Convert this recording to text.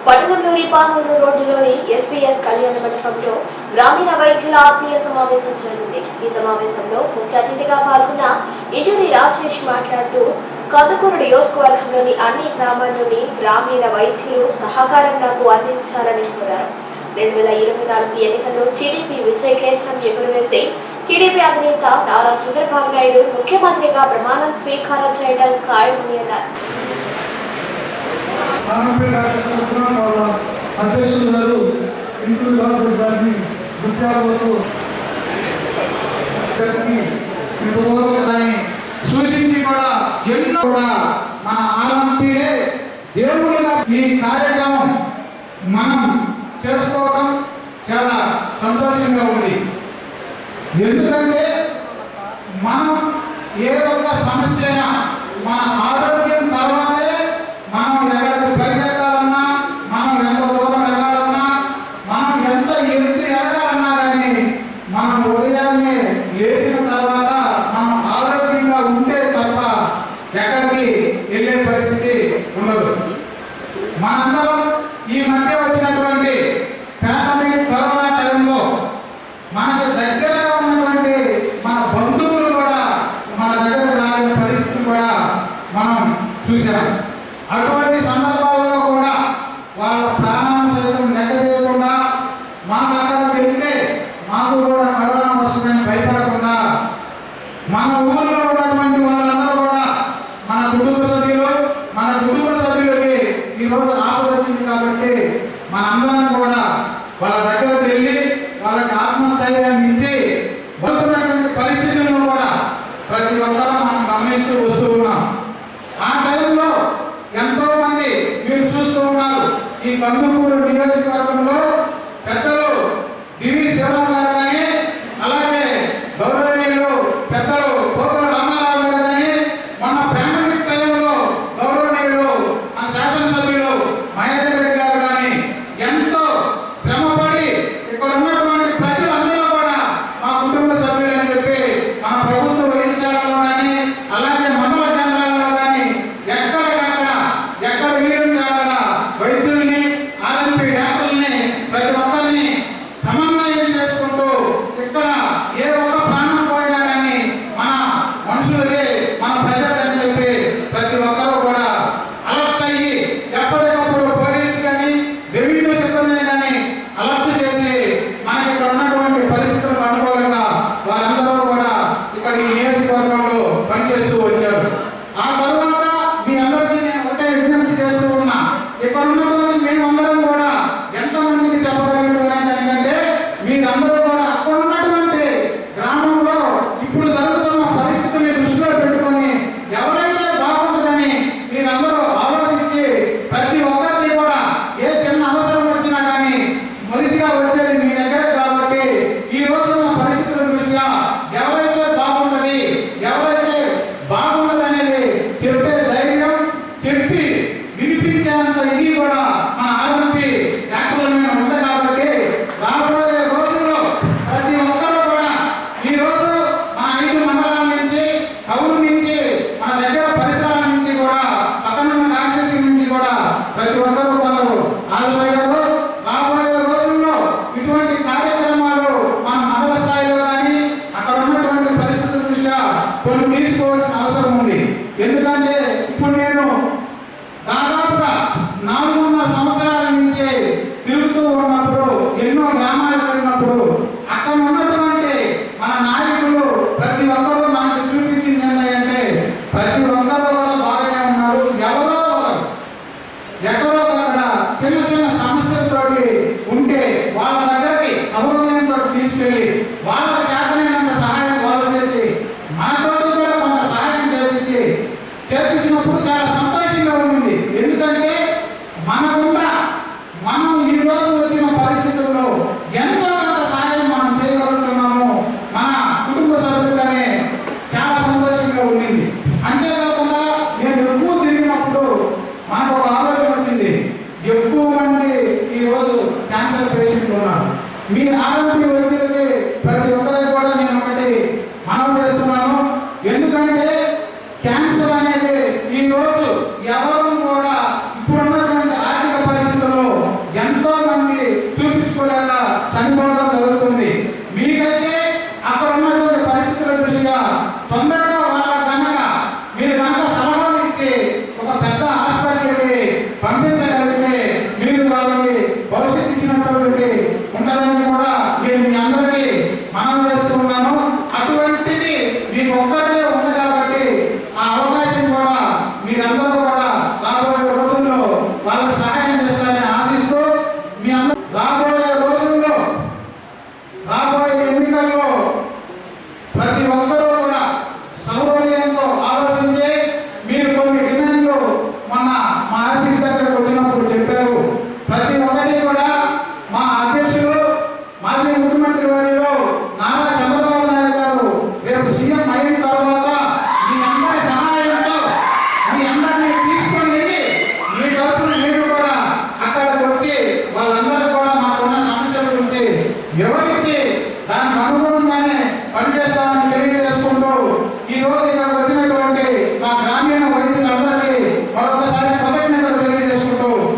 పట్టణంలోని పామూరు రోడ్డులోని ఎస్వీఎస్ కళ్యాణ మండపంలో గ్రామీణ వైద్యుల ఆత్మీయ సమావేశం జరిగింది. ఈ సమావేశంలో ముఖ్య అతిథిగా పాల్గొన్న ఇంటూరి రాజేష్ మాట్లాడుతూ కందుకూరు నియోజకవర్గంలోని అన్ని గ్రామాల్లోని గ్రామీణ వైద్యులు సహకారం నాకు అందించాలని కోరారు. 2024 ఎన్నికల్లో టీడీపీ విజయ కేంద్రం ఎగురవేసి టీడీపీ అధినేత నారా చంద్రబాబు నాయుడు ముఖ్యమంత్రిగా ప్రమాణం స్వీకారం చేయడం ఖాయమని అన్నారు. సూచించి కూడా ఎన్నో కూడా మన ఆర్ఎంపీలే దేవుళ్ళగా ఈ కార్యక్రమం మనం చేసుకోవడం చాలా సంతోషంగా ఉంది. ఎందుకంటే మనం ఏ ఒక్క సమస్య మన ఆరోగ్యం తర్వాతే మనం ఎక్కడికి పరిగెత్తాలన్నా, మనం ఎంత దూరం వెళ్ళాలన్నా, మనం ఎంత ఎత్తు ఎదగాలన్నా కానీ మనం ఉదయాన్నే లేచిన తర్వాత మనం ఆరోగ్యంగా ఉంటే తప్ప ఎక్కడికి వెళ్ళే పరిస్థితి ఉండదు. మనందరం ఈ మధ్య వచ్చినటువంటి పాండమిక్ కరోనా టైంలో మనకి దగ్గరగా ఉన్నటువంటి మన బంధువులు కూడా మన దగ్గరకు రాని పరిస్థితి కూడా మనం చూసాం. అటువంటి సందర్భాల్లో కూడా వాళ్ళ ప్రాణాలను సైతం లెక్క చేయకుండా మాకు అక్కడ వెళ్తే మాకు కూడా కరోనా వస్తుందని భయపడకుండా మన ఊళ్ళో ఉన్నటువంటి వాళ్ళందరూ కూడా మన కుటుంబ సభ్యులకి ఈరోజు ఆపద వచ్చింది కాబట్టి మనందరం కూడా వాళ్ళ దగ్గరకు వెళ్ళి వాళ్ళకి ఆత్మస్థైర్యాన్ని ఇచ్చి బతుకున్నటువంటి పరిస్థితులను కూడా ప్రతి ఒక్కరూ మనం గమనిస్తూ వస్తూ ఉన్నాం. ఆ టైంలో ఎంతో మంది మీరు చూస్తూ ఉన్నారు. ఈ కందుకూరు నియోజకవర్గంలో పెద్దలు దివి శివరాం గారు కానీ, అలాగే గౌరవనీయులు పెద్దలు పోతుల రామారావు గారు కానీ, మొన్న పాండమిక్ టైంలో గౌరవనీయులు మన శాసనసభ్యులు మహేందర్ రెడ్డి గారు కానీ ఎంతో శ్రమపడి ఇక్కడ ఉన్నటువంటి ప్రజలందరూ కూడా మా కుటుంబ సభ్యులు అని చెప్పి మన ప్రభుత్వ వైద్యశాలలో కానీ, అలాగే మండల కేంద్రాల్లో కానీ ఎక్కడ వీలుంటే అక్కడ వైద్యుల్ని, ఆర్ఎంపీ డాక్టర్లని ప్రతి ఒక్కరిని సమన్వయం చేసుకుంటూ ఇక్కడ ఏ ఒక్క ప్రాణం పోయినా కానీ మన మనుషులదే, మన ప్రజలదే అని చెప్పి ప్రతి ఒక్కరూ కూడా అలర్ట్ అయ్యి ఎప్పటికప్పుడు పోలీసు కానీ, రెవెన్యూ సిబ్బందిని కానీ అలర్ట్ చేసి మనకి ఇక్కడ ఉన్నటువంటి పరిస్థితులకు అనుకూలంగా వారందరూ కూడా ఇక్కడ ఈ నియోజకవర్గంలో పనిచేస్తూ వచ్చారు. ఆ తర్వాత మీ అందరికీ నేను ఒకటే విజ్ఞప్తి చేస్తూ ఉన్నా, ఇక్కడ ఉన్నటువంటి మేమందరం కూడా ఎంతమందికి చెప్పగలిగారు దానికంటే మీరందరూ కూడా అక్కడ ఉన్నటువంటి గ్రామంలో ఇప్పుడు జరుగుతున్న పరిస్థితుల్ని దృష్టిలో పెట్టుకొని ఎవరైతే బాగుంటుందని మీరందరూ ఆలోచించి ప్రతి ఒక్కరిని కూడా ఏ చిన్న అవసరం వచ్చినా కానీ మొదటిగా వచ్చేది మీ దగ్గర కాబట్టి ఈ రోజున్న పరిస్థితుల దృష్ట్యా ఎవరైతే బాగుంటుంది, ఎవరైతే బాగుండదు అనేది చెప్పే ధైర్యం, చెప్పి వినిపించేంత ఇది కూడా మన ఆర్ఎంపీ డాక్టర్ల మీద ఉంది. కాబట్టి రాబోయే రోజుల్లో ప్రతి ఒక్కరూ కూడా ఈ రోజు మన 5 మండలాల నుంచి, కౌలు నుంచి, మన దగ్గర పరిసరాల నుంచి కూడా, పక్కన కాన్స్టిట్యూన్సీ నుంచి కూడా ప్రతి ఒక్కరూ వాళ్ళు హాజరయ్యారు. రాబోయే రోజుల్లో ఇటువంటి కార్యక్రమాలు మన మండల స్థాయిలో కానీ అక్కడ ఉన్నటువంటి పరిస్థితుల దృష్ట్యా కొన్ని తీసుకోవాల్సిన అవసరం ఉంది. ఎందుకంటే ఇప్పుడు నేను దాదాపుగా 400 సంవత్సరాల నుంచి తిరుగుతూ ఉన్నప్పుడు, ఎన్నో గ్రామాలకు వెళ్ళినప్పుడు అక్కడ ఉన్నటువంటి మన నాయకులు ప్రతి ఒక్కరూ మనకి చూపించింది ఏంటంటే ప్రతి ఒక్కరూ కూడా బాగానే ఉన్నారు. ఎవరో ఎక్కడో అక్కడ చిన్న చిన్న సమస్యలతోటి ఉంటే వాళ్ళ దగ్గరికి సౌహృదయంతో తీసుకెళ్ళి వాళ్ళకి చేతనైనంత సహాయం వాళ్ళు చేసి మనతో కూడా కొంత సహాయం చేర్పించినప్పుడు చాలా సంతోషంగా ఉంటుంది. ఎందుకంటే మనకుండా మనం ఈ రోజు వచ్చిన పరిస్థితుల్లో ఎంతో కొంత సహాయం మనం చేయగలుగుతున్నాము మన కుటుంబ సభ్యులుగానే చాలా సంతోషంగా ఉండింది. అంతేకాకుండా నేను ఎక్కువ తిరిగినప్పుడు మనకు ఒక ఆలోచన వచ్చింది. ఎక్కువ మంది ఈరోజు క్యాన్సర్ పేషెంట్లు ఉన్నారు. మీ ఆరోగ్య వైద్యులకి ప్రతి ఒక్కరికి కూడా నేను ఒకటి మనవి చేస్తున్నాను. ఎందుకంటే క్యాన్సర్ అనేది ఈ రోజు ఎవరు కూడా ఇప్పుడున్నటువంటి ఆర్థిక పరిస్థితుల్లో వాళ్ళ